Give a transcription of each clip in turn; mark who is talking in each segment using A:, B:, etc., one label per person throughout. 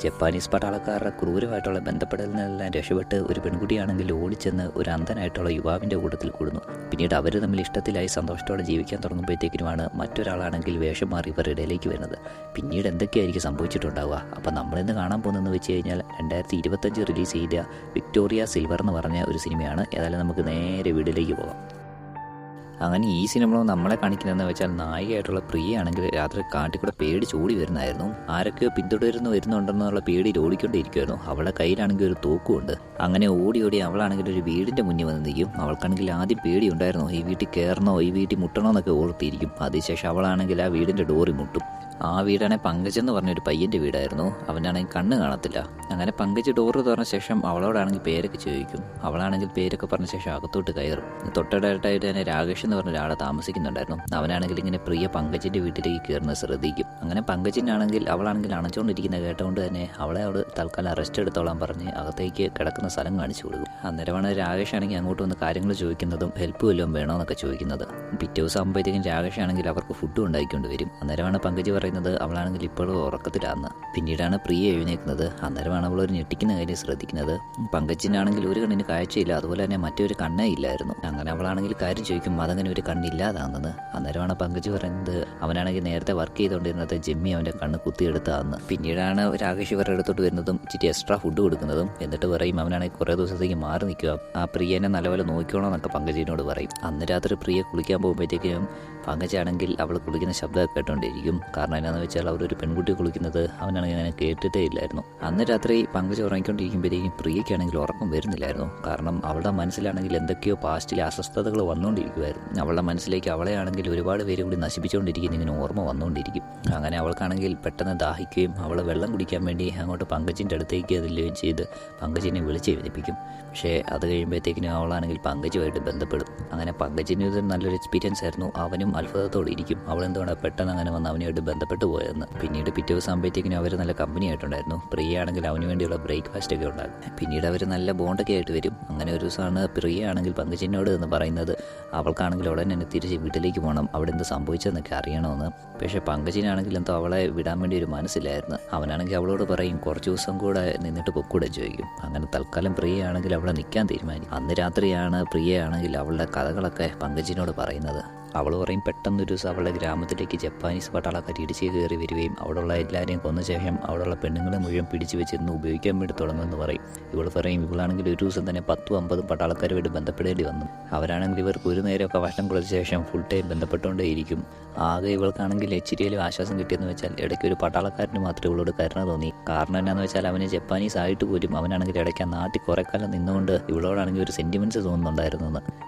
A: Japanese പട്ടാളക്കാരുടെ ക്രൂരമായിട്ടുള്ള ബന്ധപ്പെടലിൽ നിന്നെല്ലാം രക്ഷപ്പെട്ട് ഒരു പെൺകുട്ടിയാണെങ്കിൽ ഓടിച്ചെന്ന് ഒരു അന്ധനായിട്ടുള്ള യുവാവിൻ്റെ കൂട്ടത്തിൽ കൂടുന്നു. പിന്നീട് അവർ തമ്മിൽ ഇഷ്ടത്തിലായി സന്തോഷത്തോടെ ജീവിക്കാൻ തുടങ്ങുമ്പോഴത്തേക്കിനുമാണ് മറ്റൊരാളാണെങ്കിൽ വേഷം മാറി ഇവരുടെ ഇടയിലേക്ക് വരുന്നത്. പിന്നീട് എന്തൊക്കെയായിരിക്കും സംഭവിച്ചിട്ടുണ്ടാവുക? അപ്പം നമ്മളിന്ന് കാണാൻ പോകുന്നതെന്ന് വെച്ച് കഴിഞ്ഞാൽ 2025 റിലീസ് ചെയ്ത വിക്ടോറിയ സിൽവർ എന്ന് പറഞ്ഞ ഒരു സിനിമയാണ്. ഏതായാലും നമുക്ക് നേരെ വീട്ടിലേക്ക് പോകാം. അങ്ങനെ ഈ സിനിമ നമ്മളെ കാണിക്കുന്നതെന്ന് വെച്ചാൽ നായികയായിട്ടുള്ള പ്രിയയാണെങ്കിൽ രാത്രി കാട്ടിക്കൂടെ പേടിച്ചോടി വരുന്നതായിരുന്നു. ആരൊക്കെയോ വരുന്നുണ്ടെന്നുള്ള പേടിയിൽ ഓടിക്കൊണ്ടിരിക്കുമായിരുന്നു. അവളുടെ കയ്യിലാണെങ്കിൽ ഒരു തോക്കുമുണ്ട്. അങ്ങനെ ഓടി അവളാണെങ്കിൽ ഒരു വീടിൻ്റെ മുന്നിൽ വന്ന് നിൽക്കും. അവൾക്കാണെങ്കിൽ ആദ്യം പേടി ഉണ്ടായിരുന്നു, ഈ വീട്ടിൽ കയറണോ ഈ വീട്ടിൽ മുട്ടണോ എന്നൊക്കെ ഓർത്തിരിക്കും. അതിനുശേഷം അവളാണെങ്കിൽ ആ വീടിൻ്റെ ഡോറി മുട്ടും. ആ വീടാണെങ്കിൽ പങ്കജ് എന്ന് പറഞ്ഞൊരു പയ്യൻ്റെ വീടായിരുന്നു. അവനാണെങ്കിൽ കണ്ണ് കാണത്തില്ല. അങ്ങനെ പങ്കജ് ഡോറ് തുറന്ന ശേഷം അവളോടാണെങ്കിൽ പേരൊക്കെ ചോദിക്കും. അവളാണെങ്കിൽ പേരൊക്കെ പറഞ്ഞ ശേഷം അകത്തോട്ട് കയറും. തൊട്ടടുത്തായിട്ട് തന്നെ രാകേഷ് എന്ന് പറഞ്ഞ ഒരാളെ താമസിക്കുന്നുണ്ടായിരുന്നു. അവനാണെങ്കിൽ ഇങ്ങനെ പ്രിയ പങ്കജിൻ്റെ വീട്ടിലേക്ക് കയറുന്നത് ശ്രദ്ധിക്കും. അങ്ങനെ പങ്കജിനാണെങ്കിൽ അവളാണെങ്കിൽ അണച്ചുകൊണ്ടിരിക്കുന്ന കേട്ടുകൊണ്ട് തന്നെ അവളെ അവിടെ തൽക്കാലം അറസ്റ്റ് എടുത്തോളാൻ പറഞ്ഞ് അകത്തേക്ക് കിടക്കുന്ന സ്ഥലം കാണിച്ചു കൊടുക്കും. അന്നേരമാണ് രാകേഷ് ആണെങ്കിൽ അങ്ങോട്ട് വന്ന് കാര്യങ്ങൾ ചോദിക്കുന്നതും ഹെൽപ്പ് വല്ലതും വേണമെന്നൊക്കെ ചോദിക്കുന്നത്. പിറ്റേ ദിവസം ആകുമ്പോഴത്തേക്കും രാകേഷ് ആണെങ്കിൽ അവർക്ക് ഫുഡ് ഉണ്ടാക്കിക്കൊണ്ട് വരും. അന്നേരമാണ് പങ്കജ് പറയുന്നത് അവളാണെങ്കിൽ ഇപ്പോഴും ഉറക്കത്തിലാന്ന്. പിന്നീടാണ് പ്രിയ എഴുന്നേക്കുന്നത്. അന്നേരമാണ് അവൾ ഒരു ഞെട്ടിക്കുന്ന കാര്യം ശ്രദ്ധിക്കുന്നത്. പങ്കജിനാണെങ്കിൽ ഒരു കണ്ണിന് കാഴ്ചയില്ല, അതുപോലെ തന്നെ മറ്റൊരു കണ്ണേ ഇല്ലായിരുന്നു. അങ്ങനെ അവളാണെങ്കിൽ കാര്യം ചോദിക്കും, അതങ്ങനെ ഒരു കണ്ണില്ലാതാണെന്ന്. അന്നേരമാണ് പങ്കജ് പറയുന്നത് അവനാണെങ്കിൽ നേരത്തെ വർക്ക് ചെയ്തുകൊണ്ടിരുന്നത് ജെമ്മി അവൻ്റെ കണ്ണ് കുത്തിയെടുത്താന്ന്. പിന്നീടാണ് രാകേഷ് ഇവരുടെ അടുത്തോട്ട് വരുന്നതും ഇച്ചിരി എക്സ്ട്രാ ഫുഡ് കൊടുക്കുന്നതും. എന്നിട്ട് പറയും അവനാണെങ്കിൽ കുറേ ദിവസത്തേക്ക് മാറി നിൽക്കുക, ആ പ്രിയനെ നല്ലപോലെ നോക്കിക്കോണം എന്നൊക്കെ പങ്കജിനോട് പറയും. അന്ന് രാത്രി പ്രിയ കുളിക്കാൻ പോകുമ്പോഴത്തേക്കും പങ്കജാണെങ്കിൽ അവൾ കുളിക്കുന്ന ശബ്ദമൊക്കെ കേട്ടോണ്ടിരിക്കും. കാരണം എന്നാന്ന് വെച്ചാൽ അവരൊരു പെൺകുട്ടി കുളിക്കുന്നത് അവനാണെങ്കിൽ അങ്ങനെ കേട്ടിട്ടേ ഇല്ലായിരുന്നു. അന്ന് രാത്രി പങ്കജ് ഉറങ്ങിക്കൊണ്ടിരിക്കുമ്പോഴത്തേക്കും പ്രിയയ്ക്കാണെങ്കിൽ ഉറക്കം വരുന്നില്ലായിരുന്നു. കാരണം അവളുടെ മനസ്സിലാണെങ്കിൽ എന്തൊക്കെയോ പാസ്റ്റിലെ അസ്വസ്ഥതകൾ വന്നുകൊണ്ടിരിക്കുമായിരുന്നു. അവളുടെ മനസ്സിലേക്ക് അവളെ ആണെങ്കിൽ ഒരുപാട് പേര് കൂടി നശിപ്പിച്ചുകൊണ്ടിരിക്കുന്ന ഇങ്ങനെ ഓർമ്മ വന്നുകൊണ്ടിരിക്കും. അങ്ങനെ അവൾക്കാണെങ്കിൽ പെട്ടെന്ന് ദാഹിക്കുകയും അവളെ വെള്ളം കുടിക്കാൻ വേണ്ടി അങ്ങോട്ട് പങ്കജിൻ്റെ അടുത്തേക്ക് അതില്ലുകയും ചെയ്ത് പങ്കജിനെ വിളിച്ച് എഴുതിപ്പിക്കും. പക്ഷേ അത് കഴിയുമ്പോഴത്തേക്കിനും അവളാണെങ്കിൽ പങ്കജുമായിട്ട് ബന്ധപ്പെടും. അങ്ങനെ പങ്കജിന് ഇത് നല്ലൊരു എക്സ്പീരിയൻസ് ആയിരുന്നു. അവനും അത്ഭുതത്തോടെ ഇരിക്കും, അവളെന്തുകൊണ്ട് പെട്ടെന്ന് അങ്ങനെ വന്ന് അവനുമായിട്ട് ബന്ധപ്പെട്ടു പോയതെന്ന്. പിന്നീട് പിറ്റേ ദിവസം ആകുമ്പോഴത്തേക്കിനും അവർ നല്ല കമ്പനി ആയിട്ടുണ്ടായിരുന്നു. പ്രിയ ആണെങ്കിൽ അവന് വേണ്ടിയുള്ള ബ്രേക്ക്ഫാസ്റ്റ് ഒക്കെ ഉണ്ടാകും. പിന്നീട് അവർ നല്ല ബോണ്ടൊക്കെ ആയിട്ട് വരും. അങ്ങനെ ഒരു ദിവസമാണ് പ്രിയ ആണെങ്കിൽ പങ്കജിനോട് എന്ന് പറയുന്നത് അവൾക്കാണെങ്കിൽ ഉടനെ തന്നെ തിരിച്ച് വീട്ടിലേക്ക് പോകണം, അവിടെ എന്ത് സംഭവിച്ചതെന്നൊക്കെ അറിയണമെന്ന്. പക്ഷേ പങ്കജിനാണെങ്കിൽ എന്തോ അവളെ വിടാൻ വേണ്ടി ഒരു മനസ്സിലായിരുന്നു. അവനാണെങ്കിൽ അവളോട് പറയും കുറച്ച് ദിവസം കൂടെ നിന്നിട്ട് പൊക്കൂടെ ചോദിക്കും. അങ്ങനെ തൽക്കാലം പ്രിയയാണെങ്കിൽ അവളെ നിൽക്കാൻ തീരുമാനിക്കും. അന്ന് രാത്രിയാണ് പ്രിയയാണെങ്കിൽ അവളുടെ കഥകളൊക്കെ പങ്കജിനോട് പറയുന്നത്. അവൾ പറയും പെട്ടെന്നൊരു ദിവസം അവളുടെ ഗ്രാമത്തിലേക്ക് ജപ്പാനീസ് പട്ടാളക്കാർ ഇടിച്ച് കയറി വരികയും അവിടെയുള്ള എല്ലാവരെയും കൊന്ന ശേഷം അവിടെയുള്ള പെണ്ണുങ്ങളെ മുഴുവൻ പിടിച്ചു വെച്ചിരുന്ന് ഉപയോഗിക്കാൻ വേണ്ടി തുടങ്ങുമെന്ന് പറയും. ഇവൾ പറയും ഇവളാണെങ്കിൽ ഒരു ദിവസം തന്നെ 10-50 പട്ടാളക്കാരുമായിട്ട് ബന്ധപ്പെടേണ്ടി വന്നു. അവരാണെങ്കിൽ ഇവർക്ക് ഒരു നേരമൊക്കെ ഭക്ഷണം കൊടുത്ത ശേഷം ഫുൾ ടൈം ബന്ധപ്പെട്ടുകൊണ്ടേയിരിക്കും. ആകെ ഇവൾക്കാണെങ്കിൽ ഇച്ചിരിയിലും ആശ്വാസം കിട്ടിയെന്ന് വെച്ചാൽ ഇടയ്ക്ക് ഒരു പട്ടാളക്കാരന് മാത്രമേ ഇവളോട് കരുണ തോന്നി. കാരണം എന്നാന്ന് വെച്ചാൽ അവന് ജപ്പാനീസ് ആയിട്ട് പോലും അവനാണെങ്കിൽ ഇടയ്ക്ക് ആ നാട്ടിൽ കുറേ കാലം നിന്നുകൊണ്ട് ഇവളോടാണെങ്കിൽ ഒരു സെൻറ്റിമെൻറ്റ്സ് തോന്നുന്നുണ്ടായിരുന്നെന്ന്.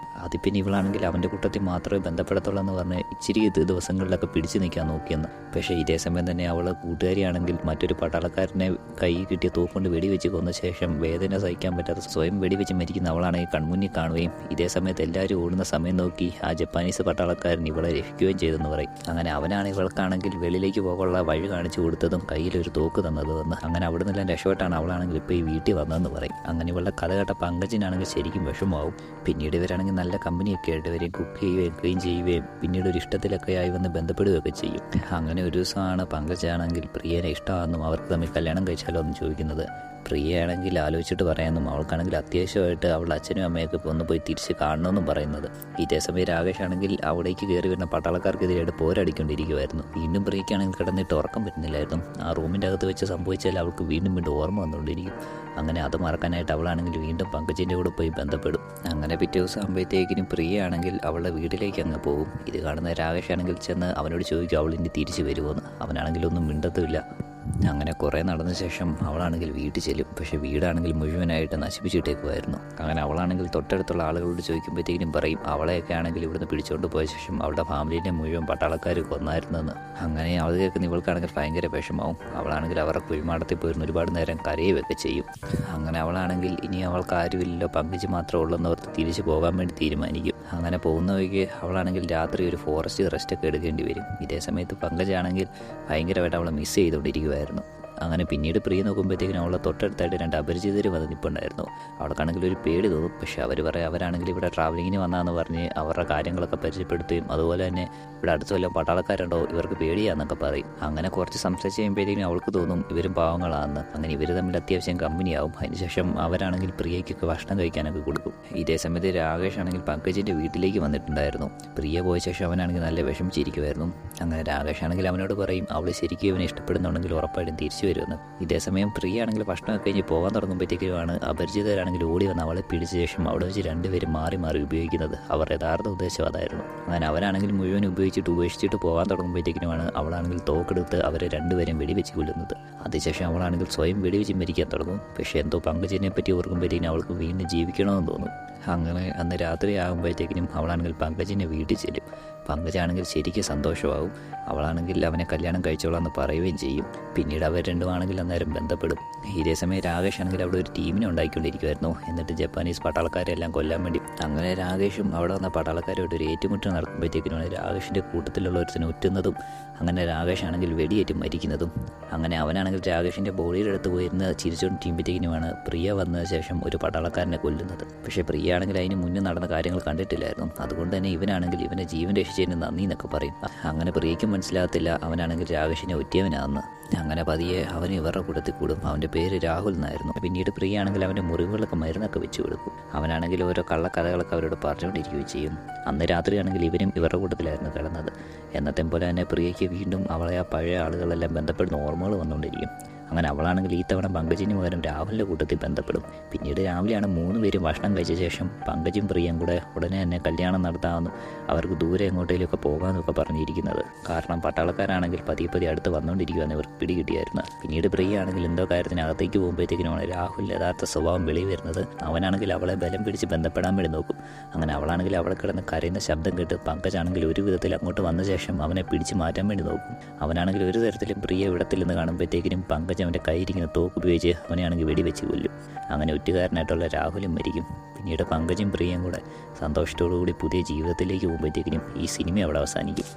A: അത് പിന്നെ ഇവളാണെങ്കിൽ അവൻ്റെ കൂട്ടത്തിൽ മാത്രമേ ബന്ധപ്പെടത്തുള്ളൂ എന്ന് പറഞ്ഞ് ഇച്ചിരി ദിവസങ്ങളിലൊക്കെ പിടിച്ചു നിൽക്കാൻ നോക്കിയെന്ന്. പക്ഷേ ഇതേ സമയം തന്നെ അവൾ കൂട്ടുകാരിയാണെങ്കിൽ മറ്റൊരു പട്ടാളക്കാരനെ കൈ കിട്ടിയ തോക്കൊണ്ട് വെടിവെച്ച് കൊന്ന ശേഷം വേദന സഹിക്കാൻ പറ്റാതെ സ്വയം വെടിവെച്ച് മരിക്കുന്ന അവളാണെങ്കിൽ കൺമുന്നിൽ കാണുകയും ഇതേ സമയത്ത് എല്ലാവരും ഓടുന്ന സമയം നോക്കി ആ ജപ്പാനീസ് പട്ടാളക്കാരൻ ഇവളെ രക്ഷിക്കുകയും ചെയ്തെന്ന് പറയും. അങ്ങനെ അവനാണ് ഇവൾക്കാണെങ്കിൽ വെളിയിലേക്ക് പോകാനുള്ള വഴി കാണിച്ചു കൊടുത്തതും കയ്യിലൊരു തോക്ക് തന്നതെന്ന്. അങ്ങനെ അവിടെ നിന്നെല്ലാം രക്ഷപ്പെട്ടാണ് അവളാണെങ്കിൽ ഇപ്പോൾ ഈ വീട്ടിൽ വന്നതെന്ന് പറയും. അങ്ങനെ ഇവളുടെ കഥ കേട്ട പങ്കജിനാണെങ്കിൽ ശരിക്കും വിഷമമാവും. പിന്നീട് ഇവരാണെങ്കിൽ നല്ല കമ്പനിയൊക്കെ ആയിട്ട് ഇവരെയും കുക്ക് ചെയ്യുകയും ക്ലീൻ ചെയ്യുകയും പിന്നീട് ഒരു ഇഷ്ടത്തിലൊക്കെ ആയി വന്ന് ബന്ധപ്പെടുകയൊക്കെ ചെയ്യും. അങ്ങനെ ഒരു ദിവസമാണ് പങ്കജാണെങ്കിൽ പ്രിയനെ ഇഷ്ടമാണെന്നും അവർക്ക് തമ്മിൽ കല്യാണം കഴിച്ചാലോ എന്ന് ചോദിക്കുന്നത്. പ്രിയയാണെങ്കിൽ ആലോചിച്ചിട്ട് പറയാമെന്നും അവൾക്കാണെങ്കിൽ അത്യാവശ്യമായിട്ട് അവളുടെ അച്ഛനും അമ്മയൊക്കെ ഒന്ന് പോയി തിരിച്ച് കാണണമെന്നും പറയുന്നത്. ഇതേ സമയം രാകേഷ് ആണെങ്കിൽ അവിടേക്ക് കയറി വരുന്ന പട്ടാളക്കാർക്കെതിരായിട്ട് പോരടിക്കൊണ്ടിരിക്കുമായിരുന്നു. വീണ്ടും പ്രിയയ്ക്കാണെങ്കിൽ കിടന്നിട്ട് ഉറക്കം വരുന്നില്ലായിരുന്നു. ആ റൂമിൻ്റെ അകത്ത് വെച്ച് സംഭവിച്ചാൽ അവൾക്ക് വീണ്ടും ഓർമ്മ വന്നുകൊണ്ടിരിക്കും. അങ്ങനെ അത് മറക്കാനായിട്ട് അവളാണെങ്കിൽ വീണ്ടും പങ്കജിൻ്റെ കൂടെ പോയി ബന്ധപ്പെടും. അങ്ങനെ പിറ്റേ ദിവസം ആകുമ്പോഴത്തേക്കിനും പ്രിയയാണെങ്കിൽ അവളുടെ വീട്ടിലേക്ക് അങ്ങ് പോകും. ഇത് കാണുന്ന രാകേഷ് ആണെങ്കിൽ ചെന്ന് അവനോട് ചോദിക്കും അവൾ ഇനി തിരിച്ച് വരുമോയെന്ന്. അവനാണെങ്കിൽ ഒന്നും മിണ്ടത്തുമില്ല. അങ്ങനെ കുറേ നടന്ന ശേഷം അവളാണെങ്കിൽ വീട്ടിൽ ചെല്ലും. പക്ഷേ വീടാണെങ്കിൽ മുഴുവനായിട്ട് നശിപ്പിച്ചിട്ടേക്കുമായിരുന്നു. അങ്ങനെ അവളാണെങ്കിൽ തൊട്ടടുത്തുള്ള ആളുകളോട് ചോദിക്കുമ്പോഴത്തേക്കും പറയും അവളെയൊക്കെ ആണെങ്കിൽ ഇവിടുന്ന് പിടിച്ചുകൊണ്ട് പോയ ശേഷം അവളുടെ ഫാമിലിൻ്റെ മുഴുവൻ പട്ടാളക്കാർ കൊന്നായിരുന്നെന്ന്. അങ്ങനെ അവൾ കേൾക്കുന്ന ഇവൾക്കാണെങ്കിൽ ഭയങ്കര വിഷമാവും. അവളാണെങ്കിൽ അവരുടെ കുഴിമാടത്തിൽ പോയിരുന്ന ഒരുപാട് നേരം കരയുകയൊക്കെ ചെയ്യും. അങ്ങനെ അവളാണെങ്കിൽ ഇനി അവൾക്ക് ആരുമില്ലല്ലോ പങ്കജ് മാത്രമേ ഉള്ളെന്ന് ഓർത്ത് തിരിച്ചു പോകാൻ വേണ്ടി തീരുമാനിക്കും. അങ്ങനെ പോകുന്ന വഴിക്ക് അവളാണെങ്കിൽ രാത്രി ഒരു ഫോറസ്റ്റ് റെസ്റ്റൊക്കെ എടുക്കേണ്ടി വരും. ഇതേ സമയത്ത് പങ്കജാണെങ്കിൽ ഭയങ്കരമായിട്ട് അവളെ മിസ് ചെയ്തുകൊണ്ടിരിക്കുമായിരുന്നു. അങ്ങനെ പിന്നീട് പ്രിയ നോക്കുമ്പോഴത്തേക്കിനും അവളെ തൊട്ടടുത്തായിട്ട് 2 അപരിചിതർ വന്ന് നിൽപ്പുണ്ടായിരുന്നു. അവൾക്കാണെങ്കിൽ ഒരു പേടി തോന്നും. പക്ഷേ അവർ പറയാം അവരാണെങ്കിൽ ഇവിടെ ട്രാവലിങ്ങിന് വന്നതെന്ന് പറഞ്ഞ് അവരുടെ കാര്യങ്ങളൊക്കെ പരിചയപ്പെടുത്തുകയും അതുപോലെ തന്നെ ഇവിടെ അടുത്ത് വല്ലതും പട്ടാളക്കാരുണ്ടോ ഇവർക്ക് പേടിയാന്നൊക്കെ പറയും. അങ്ങനെ കുറച്ച് സംസാരിച്ച് കഴിയുമ്പോഴത്തേക്കും അവൾക്ക് തോന്നും ഇവരും പാവങ്ങളാണെന്ന്. അങ്ങനെ ഇവർ തമ്മിൽ അത്യാവശ്യം കമ്പനിയാവും. അതിനുശേഷം അവരാണെങ്കിൽ പ്രിയയ്ക്കൊക്കെ ഭക്ഷണം കഴിക്കാനൊക്കെ കൊടുക്കും. ഇതേ സമയത്ത് രാകേഷ് ആണെങ്കിൽ പങ്കജിൻ്റെ വീട്ടിലേക്ക് വന്നിട്ടുണ്ടായിരുന്നു. പ്രിയ പോയ ശേഷം അവനാണെങ്കിൽ നല്ല വിഷമിച്ചിരിക്കുമായിരുന്നു. അങ്ങനെ രാകേഷ് ആണെങ്കിൽ അവനോട് പറയും അവൾ ശരിക്കും ഇവനെ ഇഷ്ടപ്പെടുന്നുണ്ടെങ്കിൽ ഉറപ്പായിട്ടും തിരിച്ചു വരുമെന്ന്. ഇതേസമയം പ്രിയ ആണെങ്കിൽ ഭക്ഷണമൊക്കെ കഴിഞ്ഞ് പോകാൻ തുടങ്ങുമ്പോഴത്തേക്കുമാണ് അപരിചിതരാണെങ്കിൽ ഓടി വന്ന് അവളെ പിടിച്ച ശേഷം അവിടെ വെച്ച് രണ്ടുപേരും മാറി മാറി ഉപയോഗിക്കുന്നത്. അവർ യഥാർത്ഥ ഉദ്ദേശം അതായിരുന്നു. അങ്ങനെ അവരാണെങ്കിൽ മുഴുവൻ ഉപേക്ഷിച്ചിട്ട് പോകാൻ തുടങ്ങുമ്പോഴത്തേക്കിനുമാണ് അവളാണെങ്കിൽ തോക്കെടുത്ത് അവരെ രണ്ടുപേരും വെടിവെച്ച് കൊല്ലുന്നത്. അതിനുശേഷം അവളാണെങ്കിൽ സ്വയം വെടിവെച്ച് മരിക്കാൻ തുടങ്ങും. പക്ഷേ എന്തോ പങ്കജിനെ പറ്റി ഓർക്കുമ്പോഴത്തേക്കും അവൾക്ക് വീണ്ടും ജീവിക്കണമെന്ന് തോന്നും. അങ്ങനെ അന്ന് രാത്രി ആകുമ്പോഴത്തേക്കിനും അവളാണെങ്കിൽ പങ്കജിനെ വീട്ടിൽ ചെല്ലും. പങ്കജാണെങ്കിൽ ശരിക്കും സന്തോഷമാകും. അവളാണെങ്കിൽ അവനെ കല്യാണം കഴിച്ചോളാന്ന് പറയുകയും ചെയ്യും. പിന്നീട് അവർ രണ്ടുമാണെങ്കിൽ അന്നേരം ബന്ധപ്പെടും. ഇതേ സമയം രാകേഷ് ആണെങ്കിൽ അവിടെ ഒരു ടീമിനെ ഉണ്ടാക്കിക്കൊണ്ടിരിക്കുമായിരുന്നു. എന്നിട്ട് ജപ്പാനീസ് പട്ടാളക്കാരെല്ലാം കൊല്ലാൻ വേണ്ടി. അങ്ങനെ രാകേഷും അവിടെ വന്ന പട്ടാളക്കാരോട് ഒരു ഏറ്റുമുട്ടൽ നടക്കുമ്പോഴത്തേക്കിനുമാണ് രാകേഷിൻ്റെ കൂട്ടത്തിലുള്ള ഒരുത്തിനെ ഒറ്റുന്നതും അങ്ങനെ രാകേഷ് ആണെങ്കിൽ വെടിയേറ്റ് മരിക്കുന്നതും. അങ്ങനെ അവനാണെങ്കിൽ രാകേഷിൻ്റെ ബോഡിയുടെ അടുത്ത് പോയിരുന്ന് ചിരിച്ചുകൊണ്ടിരിക്കുമ്പോഴത്തേക്കിനുമാണ് പ്രിയ വന്ന ശേഷം ഒരു പട്ടാളക്കാരനെ കൊല്ലുന്നത്. പക്ഷേ പ്രിയ ആണെങ്കിൽ അതിന് മുന്നേ നടന്ന കാര്യങ്ങൾ കണ്ടിട്ടില്ലായിരുന്നു. അതുകൊണ്ട് തന്നെ ഇവനാണെങ്കിൽ ഇവനെ ജീവൻ രക്ഷിച്ചതിന് നന്ദി എന്നൊക്കെ പറയും. അങ്ങനെ പ്രിയയ്ക്കും മനസ്സിലാകത്തില്ല അവനാണെങ്കിൽ രാകേഷിനെ ഒറ്റിയവനാണെന്ന്. അങ്ങനെ പതിയെ അവൻ ഇവരുടെ കൂട്ടത്തിൽ കൂടും. അവൻ്റെ പേര് രാഹുൽ എന്നായിരുന്നു. പിന്നീട് പ്രിയ ആണെങ്കിൽ അവൻ്റെ മുറിവുകളൊക്കെ മരുന്നൊക്കെ വെച്ച് കൊടുക്കും. അവനാണെങ്കിൽ ഓരോ കള്ളക്കഥകളൊക്കെ അവരോട് പറഞ്ഞുകൊണ്ടിരിക്കുകയും ചെയ്യും. അന്ന് രാത്രിയാണെങ്കിൽ ഇവരും ഇവരുടെ കൂട്ടത്തിലായിരുന്നു കിടന്നത്. എന്നത്തെ പോലെ തന്നെ പ്രിയയ്ക്ക് വീണ്ടും അവളെ ആ പഴയ ആളുകളെല്ലാം ബന്ധപ്പെടുന്ന ഓർമ്മകൾ വന്നുകൊണ്ടിരിക്കും. അങ്ങനെ അവളാണെങ്കിൽ ഈ തവണ പങ്കജിന് പകരം രാഹുലിൻ്റെ കൂട്ടത്തിൽ ബന്ധപ്പെടും. പിന്നീട് രാവിലെയാണ് 3 പേരും ഭക്ഷണം കഴിച്ച ശേഷം പങ്കജും പ്രിയയും കൂടെ ഉടനെ തന്നെ കല്യാണം നടത്താമെന്നും അവർക്ക് ദൂരെ എങ്ങോട്ടേലൊക്കെ പോകാമെന്നൊക്കെ പറഞ്ഞിരിക്കുന്നത്. കാരണം പട്ടാളക്കാരാണെങ്കിൽ പതിയെ അടുത്ത് വന്നുകൊണ്ടിരിക്കുകയെന്ന് ഇവർക്ക് പിടികിട്ടിയായിരുന്നു. പിന്നീട് പ്രിയ ആണെങ്കിൽ എന്തോ കാര്യത്തിന് അകത്തേക്ക് പോകുമ്പോഴത്തേക്കിനുമാണ് രാഹുലിൻ്റെ യഥാർത്ഥ സ്വഭാവം വെളി വരുന്നത്. അവനാണെങ്കിൽ അവളെ ബലം പിടിച്ച് ബന്ധപ്പെടാൻ വേണ്ടി നോക്കും. അങ്ങനെ അവളാണെങ്കിൽ അവിടെ കിടന്ന് കരയുന്ന ശബ്ദം കേട്ട് പങ്കജാണെങ്കിൽ ഒരു വിധത്തിൽ അങ്ങോട്ട് വന്ന ശേഷം അവനെ പിടിച്ച് മാറ്റാൻ വേണ്ടി നോക്കും. അവനാണെങ്കിൽ ഒരു തരത്തിലും പ്രിയ വിടത്തില്ലെന്ന് കാണുമ്പോഴത്തേക്കിനും പങ്കജ് അവൻ്റെ കയ്യിരിക്കുന്ന തോക്ക് ഉപയോഗിച്ച് അവനെയാണെങ്കിൽ വെടിവെച്ച് കൊല്ലും. അങ്ങനെ ഒറ്റുകാരനായിട്ടുള്ള രാഹുലും മരിക്കും. പിന്നീട് പങ്കജും പ്രിയയും കൂടെ സന്തോഷത്തോടു കൂടി പുതിയ ജീവിതത്തിലേക്ക് പോകുമ്പോഴത്തേക്കിനും ഈ സിനിമ അവിടെ അവസാനിക്കും.